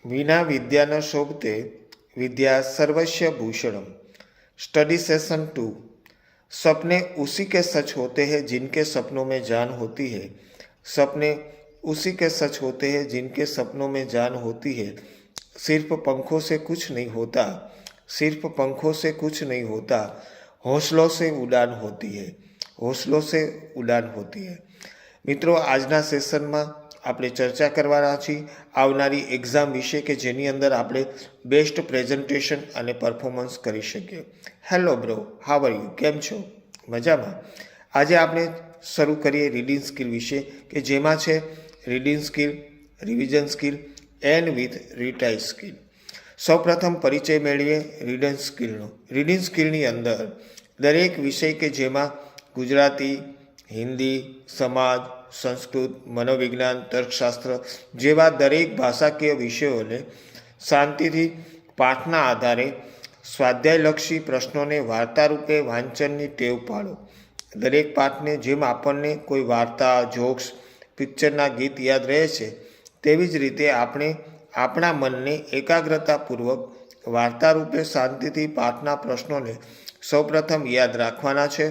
विना विद्या न शोभते विद्या सर्वस्य भूषणम। Study session 2। सपने उसी के सच होते हैं जिनके सपनों में जान होती है। सपने उसी के सच होते हैं जिनके सपनों में जान होती है। सिर्फ पंखों से कुछ नहीं होता, सिर्फ पंखों से कुछ नहीं होता, हौसलों से उड़ान होती है, हौसलों से उड़ान होती है। मित्रों, આજના સેશનમાં આપણે ચર્ચા કરવાના છીએ આવનારી એક્ઝામ વિશે કે જેની અંદર આપણે બેસ્ટ પ્રેઝન્ટેશન અને પરફોર્મન્સ કરી શકીએ. Hello bro, how are you? કેમ છો? મજામાં? આજે આપણે શરૂ કરીએ રીડિંગ સ્કિલ વિશે કે જેમાં છે reading skill, revision skill and with writing skill. સૌપ્રથમ પરિચય મેળવીએ રીડિંગ સ્કિલનો. રીડિંગ સ્કિલની અંદર દરેક વિષય કે જેમાં ગુજરાતી, હિન્દી, સમાજ, સંસ્કૃત, મનોવિજ્ઞાન, તર્કશાસ્ત્ર જેવા દરેક ભાષાકીય વિષયોને શાંતિથી પાઠના આધારે સ્વાધ્યાયલક્ષી પ્રશ્નોને વાર્તા રૂપે વાંચનની ટેવ પાડો. દરેક પાઠને જેમ આપણને કોઈ વાર્તા, જોક્સ, પિક્ચરના ગીત યાદ રહે છે તેવી જ રીતે આપણે આપણા મનને એકાગ્રતાપૂર્વક વાર્તા રૂપે શાંતિથી પાઠના પ્રશ્નોને સૌપ્રથમ યાદ રાખવાના છે.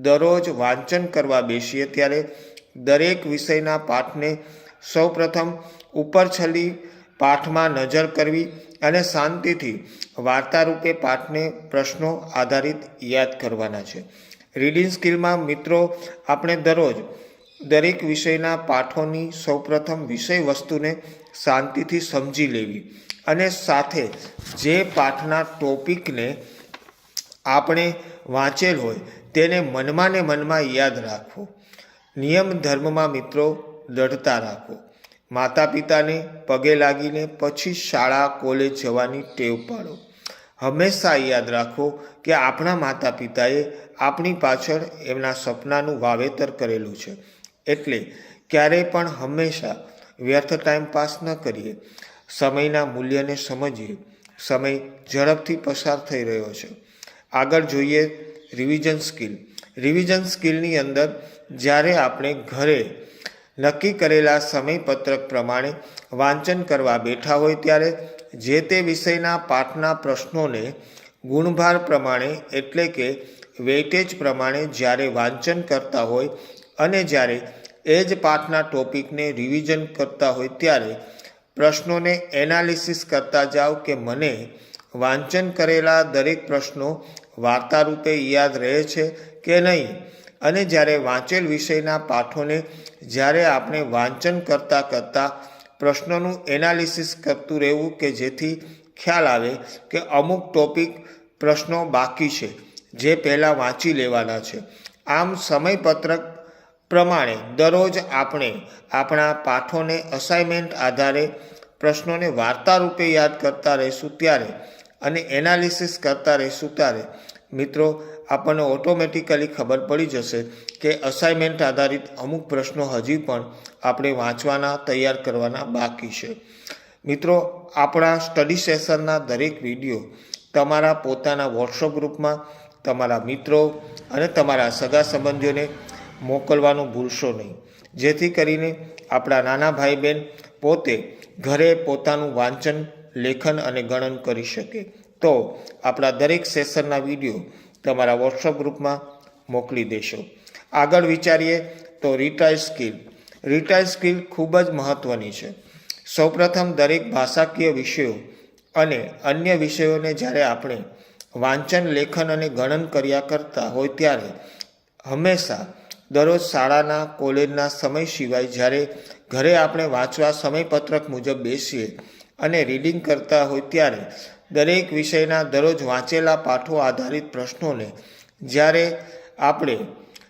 દરરોજ વાંચન કરવા બેસીએ ત્યારે દરેક વિષયના પાઠને સૌપ્રથમ ઉપર છેલ્લી પાઠમાં નજર કરવી અને શાંતિથી વાર્તા રૂપે પાઠને પ્રશ્નો આધારિત યાદ કરવાના છે. રીડિંગ સ્કિલમાં મિત્રો આપણે દરરોજ દરેક વિષયના પાઠોની સૌપ્રથમ વિષય વસ્તુને શાંતિથી સમજી લેવી અને સાથે જે પાઠના ટોપિકને આપણે વાંચેલ હોય તેને મનમાં ને મનમાં યાદ રાખવો. નિયમ ધર્મમાં મિત્રો દૃઢતા રાખો. માતા પિતાને પગે લાગીને પછી શાળા કોલેજ જવાની ટેવ પાડો. હંમેશા યાદ રાખો કે આપણા માતા પિતાએ આપણી પાછળ એમના સપનાનું વાવેતર કરેલું છે, એટલે ક્યારેય પણ હંમેશા વ્યર્થ ટાઈમ પાસ ન કરીએ. સમયના મૂલ્યને સમજીએ. સમય ઝડપથી પસાર થઈ રહ્યો છે. આગળ જોઈએ રિવિઝન સ્કિલ. રિવિઝન સ્કિલની અંદર જ્યારે આપણે ઘરે નક્કી કરેલા સમયપત્રક પ્રમાણે વાંચન કરવા બેઠા હોય ત્યારે જે તે વિષયના પાઠના પ્રશ્નોને ગુણભાર પ્રમાણે એટલે કે વેઇટેજ પ્રમાણે જ્યારે વાંચન કરતા હોય અને જ્યારે એ જ પાઠના ટોપિકને રિવિઝન કરતા હોય ત્યારે પ્રશ્નોને એનાલિસિસ કરતા જાઓ કે મને વાંચન કરેલા દરેક પ્રશ્નો વાર્તા રૂપે યાદ રહે છે કે નહીં. અને જ્યારે વાંચેલ વિષયના પાઠોને જ્યારે આપણે વાંચન કરતાં કરતાં પ્રશ્નોનું એનાલિસિસ કરતું રહેવું કે જેથી ખ્યાલ આવે કે અમુક ટોપિક પ્રશ્નો બાકી છે જે પહેલાં વાંચી લેવાના છે. આમ સમયપત્રક પ્રમાણે દરરોજ આપણે આપણા પાઠોને અસાઇનમેન્ટ આધારે પ્રશ્નોને વાર્તા રૂપે યાદ કરતા રહીશું ત્યારે અને એનાલિસિસ કરતા રહીશું ત્યારે મિત્રો આપણને ઓટોમેટિકલી ખબર પડી જશે કે અસાઇનમેન્ટ આધારિત અમુક પ્રશ્નો હજી પણ આપણે વાંચવાના, તૈયાર કરવાના બાકી છે. મિત્રો, આપણા સ્ટડી સેશનના દરેક વિડીયો તમારા પોતાના વોટ્સઅપ ગ્રુપમાં તમારા મિત્રો અને તમારા સગા સંબંધીઓને મોકલવાનું ભૂલશો નહીં, જેથી કરીને આપણા નાના ભાઈ બહેન પોતે ઘરે પોતાનું વાંચન, લેખન અને ગણન કરી શકે. તો આપણા દરેક સેશનના વિડીયો તમારા વોટ્સઅપ ગ્રુપમાં મોકલી દેશો. આગળ વિચારીએ તો રીટાઈ સ્કિલ. રીટાઈ સ્કિલ ખૂબ જ મહત્ત્વની છે. સૌપ્રથમ દરેક ભાષાકીય વિષયો અને અન્ય વિષયોને જ્યારે આપણે વાંચન, લેખન અને ગણન કર્યા કરતા હોય ત્યારે હંમેશા દરરોજ શાળાના, કોલેજના સમય સિવાય જ્યારે ઘરે આપણે વાંચવા સમયપત્રક મુજબ બેસીએ અને રીડિંગ કરતા હોય ત્યારે દરેક વિષયના દરરોજ વાંચેલા પાઠો આધારિત પ્રશ્નોને જ્યારે આપણે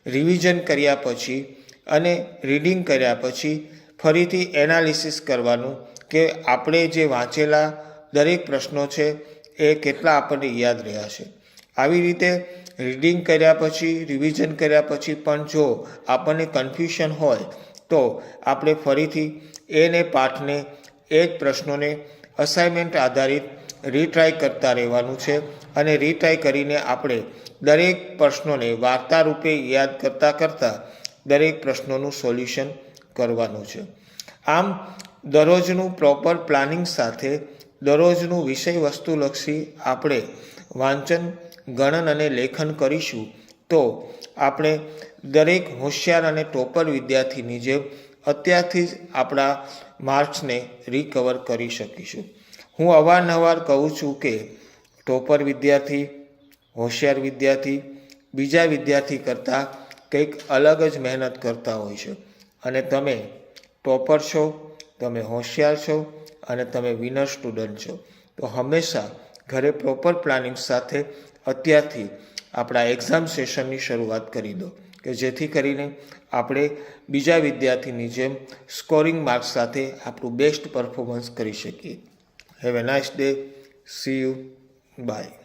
રિવિઝન કર્યા પછી અને રીડિંગ કર્યા પછી ફરીથી એનાલિસિસ કરવાનું કે આપણે જે વાંચેલા દરેક પ્રશ્નો છે એ કેટલા આપણને યાદ રહ્યા છે. આવી રીતે રીડિંગ કર્યા પછી, રિવિઝન કર્યા પછી પણ જો આપણને કન્ફ્યુઝન હોય તો આપણે ફરીથી એને પાઠને, એ જ પ્રશ્નોને અસાઇનમેન્ટ આધારિત રીટ્રાય કરતા રહેવાનું છે અને રીટ્રાય કરીને આપણે દરેક પ્રશ્નોને વાર્તા રૂપે યાદ કરતાં કરતાં દરેક પ્રશ્નોનું સોલ્યુશન કરવાનું છે. આમ દરરોજનું પ્રોપર પ્લાનિંગ સાથે દરરોજનું વિષય વસ્તુલક્ષી આપણે વાંચન, ગણન અને લેખન કરીશું તો આપણે દરેક હોશિયાર અને ટોપર વિદ્યાર્થીની જેમ અત્યારથી જ આપણા માર્ક્સને રિકવર કરી શકીશું. હું અવારનવાર કહું છું કે ટોપર વિદ્યાર્થી, હોશિયાર વિદ્યાર્થી બીજા વિદ્યાર્થી કરતાં કંઈક અલગ જ મહેનત કરતા હોય છે. અને તમે ટોપર છો, તમે હોશિયાર છો અને તમે વિનર સ્ટુડન્ટ છો. તો હંમેશા ઘરે પ્રોપર પ્લાનિંગ સાથે અત્યારથી આપણા એક્ઝામ સેશનની શરૂઆત કરી દો કે જેથી કરીને આપણે બીજા વિદ્યાર્થીની જેમ સ્કોરિંગ માર્ક્સ સાથે આપણું બેસ્ટ પરફોર્મન્સ કરી શકીએ. Have a nice day. See you. By.